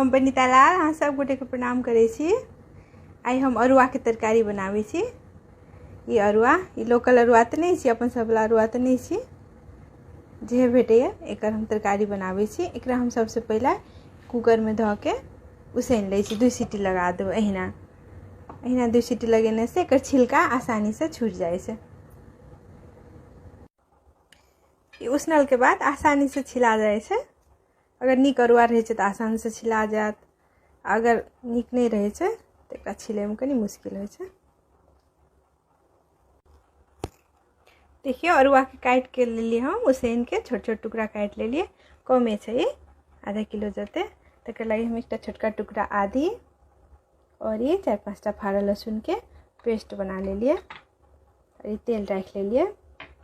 हम बनीता लाल अहाँ सब गोटे के प्रणाम करै छी। आई हम अरुआ के तरकारी बनाबै छी। ई अरुआ ई लोकल अरुआ तऽ नहीं छी, अपन सब वाला अरुआ तऽ नहीं छी, जे भेटैया एकर हम तरकारी बनाबै छी। एकरा हम सबसे पहले कुकर में धऽ के उसैन लै छी, 2 सीटी लगा देबै। अहिना 2 सीटी लगेने से एकर छिलका आसानी से छूट जाइ छै। ई उसनल के बाद आसानी से छिला जाइ छै। अगर नीक अरुआ रहै छै तऽ आसानी से छिला जायत, अगर नीक नहीं रहै छै तऽ एकरा छिलै में कनी मुश्किल होइ छै। देखियो अरुआ के काट के लेलिए, हम उसैन के छोट छोट टुकड़ा काट लेलिए। कमे छै ई, आधा किलो जते। तकर लागि हम एकटा छोटका टुकड़ा आदी और ये 4-5 टा फाड़ा लहसुन के पेस्ट बना लेलिए। और ये तेल रख लेलिए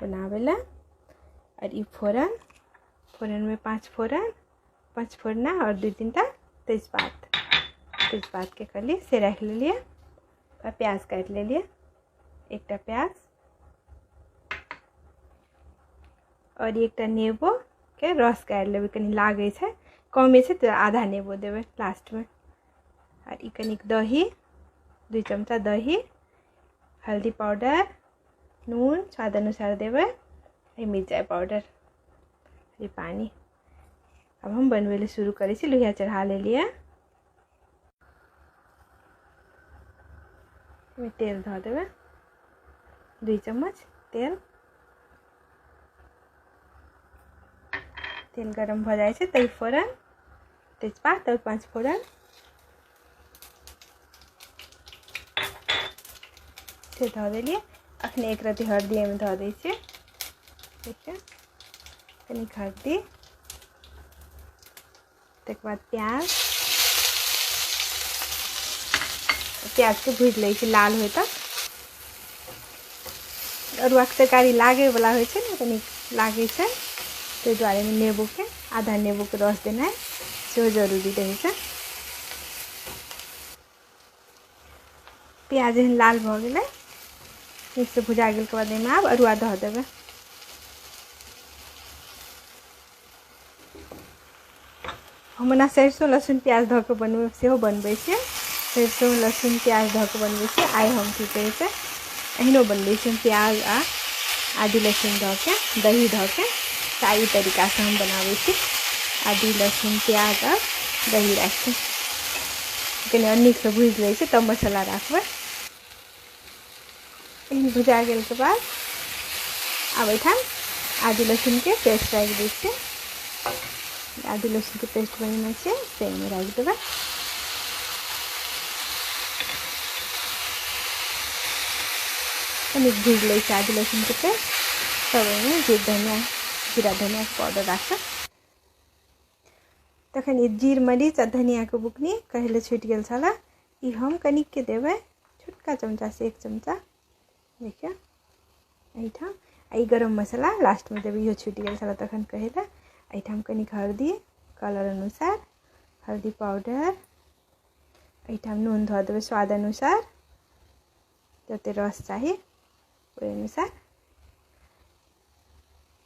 बनावे ला। और ये फोरन में 5 फोरना और 2-3 टा तेजपात के कली से रख लेलिए। और प्याज काट लेलिए, 1 टा प्याज और 1 टा नेबो के रस काट लेबै। कनी लागे छै, कमे छै तो आधा नेबो देबै लास्ट में। और ई कनिक दही, 2 चमचा दही, हल्दी पाउडर, नून स्वाद अनुसार देबै, मिरचाई पाउडर, ये पानी। अब हम बनवे ले शुरू करै छी। लोहिया चढ़ा लेलिए, में तेल धऽ देबै, 2 चम्मच तेल गरम भऽ जाइ छै तऽ फोरन, तेजपात और 5 फोरन से धऽ देलिए। अखने एक रत्ती हल्दी में धऽ दै छियै। ठीक है, कनिक हल्दी, तकर बाद प्याज के भूज लै छी लाल होय तक। अरुआ के तरकारी लागे वाला होइ छै ने, कनिक लागे छै, ताहि दुआरे में नेबो के आधा नेबो के रस देना सेहो जरूरी रहै छै। प्याज एहन लाल भऽ गेलै, नीक से भुजा गेल के बाद एहिमे आब अरुआ धऽ देबै। हम ओना सरसों लहसुन प्याज धऽ के बनबै छियै। सरसों लहसुन प्याज धऽ के बनबै छियै। आइ हम की कहै छै एहनो बनबै छियै, प्याज आ आदि लहसुन धऽ के दही धऽ के। ई तरीका से हम बनाबै छी, आदि लहसुन प्याज और दही राखि के कनी नीक से भूज लै छी, तब मसाला राखबै। एहन भुजा गेल के बाद आब एहिठाम आदि लहसुन के पेस्ट राखि दै छियै। आदि लहसुन के पेस्ट बनेने छियै से में राखि देबै। कनी भूज लै छी आदि लहसुन के पेस्ट, तब ओहिमे जीरा धनिया के पाउडर राखब। तखन ई जीर मरीच आ धनिया के बुकनी कहले छूटि गेल छला, ई हम कनिक के देबै, छोटका चमचा से 1 चमचा। देखिए एहिठाम ई गरम मसाला लास्ट में देबै, इहो छूटि गेल छला तखन कहले। एहिठाम कनिक हल्दी कलर अनुसार, हल्दी पाउडर, एहिठाम नून धऽ देबै स्वाद अनुसार, जते रस चाही ओहि अनुसार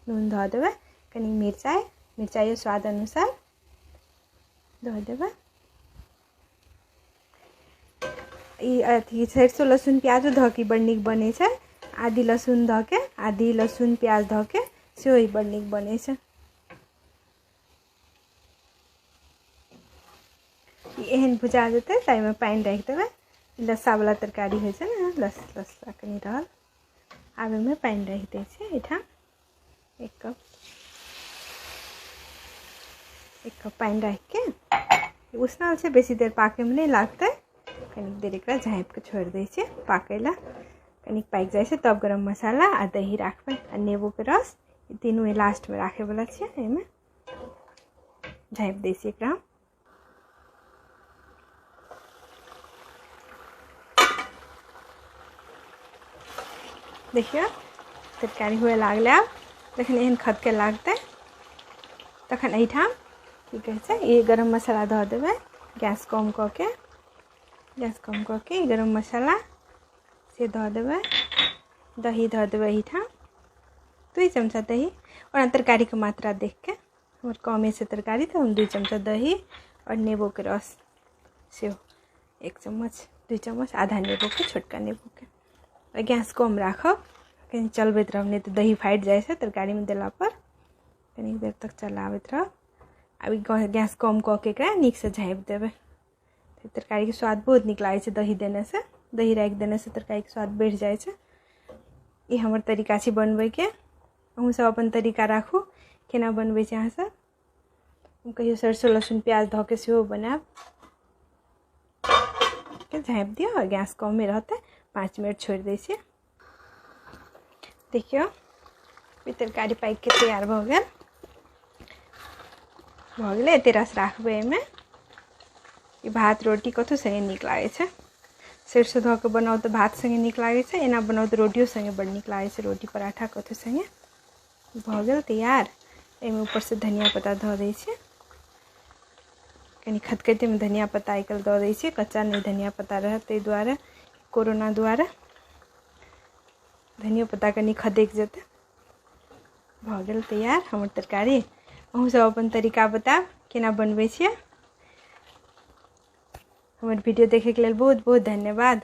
नून धऽ देबै। कनी मिरचाइयो स्वाद अनुसार धऽ देबै। ई अथी सरसों लहसुन प्याजो धऽ के बड़ नीक बनै छै। आदि लहसुन धऽ के, आदि लहसुन प्याज धऽ के सेहो ई बड़ नीक बनै छै। एहन भुजा जेतै तऽ एहिमे पानि राखि देबै। लस्सा वाला तरकारी होइ छै ने, लस्सा कनी रहल। आब एहिमे पानि राखि दै छियै। एहिठाम 1 कप पानि राखि के उसनल छै, बेसी देर पाके में नहीं लागतै। कनिक देर एकरा झाँपि के छोड़ि दै छियै पाकै ला। कनिक पाकि जाइ छै तब गरम मसाला आ दही राखबै आ नेबो के रस, ई तीनू लास्ट में राखे वाला छियै। एहिमे झाँपि दै छियै एकरा। देखियो तरकारी हुए लागलै। आब जखन एहन खदके लागतै तखन एहिठाम की कहै छै ई गरम मसाला धऽ देबै। गैस कम कऽ के गरम मसाला से धऽ देबै। दही धऽ देबै एहिठाम, 2 चमचा दही। और तरकारी के मात्रा देख के, हमर कमे छै तरकारी तो हम 2 चमचा दही और नेबो के रस सेहो 1 चम्मच 2 चम्मच आधा नेबो के छोटका नेबो के। गैस कम राखब, कनी चलबैत रहब, नहीं तो दही फाटि जाइ छै तरकारी में देला पर। कनी देर तक चलाबैत रहब। अब गैस कम कऽ के एकरा नीक से झाँपि देबै। तरकारी के स्वाद बहुत नीक लागै छै दही देने से। दही राखि देने से तरकारी के स्वाद बढ़ि जाइ छै। ई हमर तरीका छै बनबै के। अहूँ सब अपन तरीका राखू केना बनबै छी अहाँ सब। हम कहियो सरसों लहसुन प्याज धऽ के सेहो बनायब। के झाँपि दियौ और गैस कमे रहतै। 5 मिनट छोड़ि दै छियै। देखियो ई तरकारी पाकि के तैयार भऽ गेल। भऽ गेलै, एते रस राखबै एहिमे। ई भात रोटी कथु संगे नीक लागै छै। सरिसो धऽ के बनाउ तऽ भात संगे नीक लागै छै, एना बनाउ तऽ रोटियो संगे बड़ नीक लागै छै, रोटी पराठा कथु संगे। भऽ गेल तैयार। एहिमे ऊपर से धनिया पत्ता धऽ दै छियै। कनी खतखते में धनिया पत्ता आइकाल्हि दऽ दै छियै, कच्चा नहीं धनिया पत्ता रहत ताहि दुआरे, कोरोना दुआरे धनिया पत्ता कनी खदकि जेतै। भऽ गेल तैयार हमर तरकारी। अहूँ सब अपन तरीका बतायब केना बनबै छियै। हमर वीडियो देखे के लेल बहुत बहुत धन्यवाद।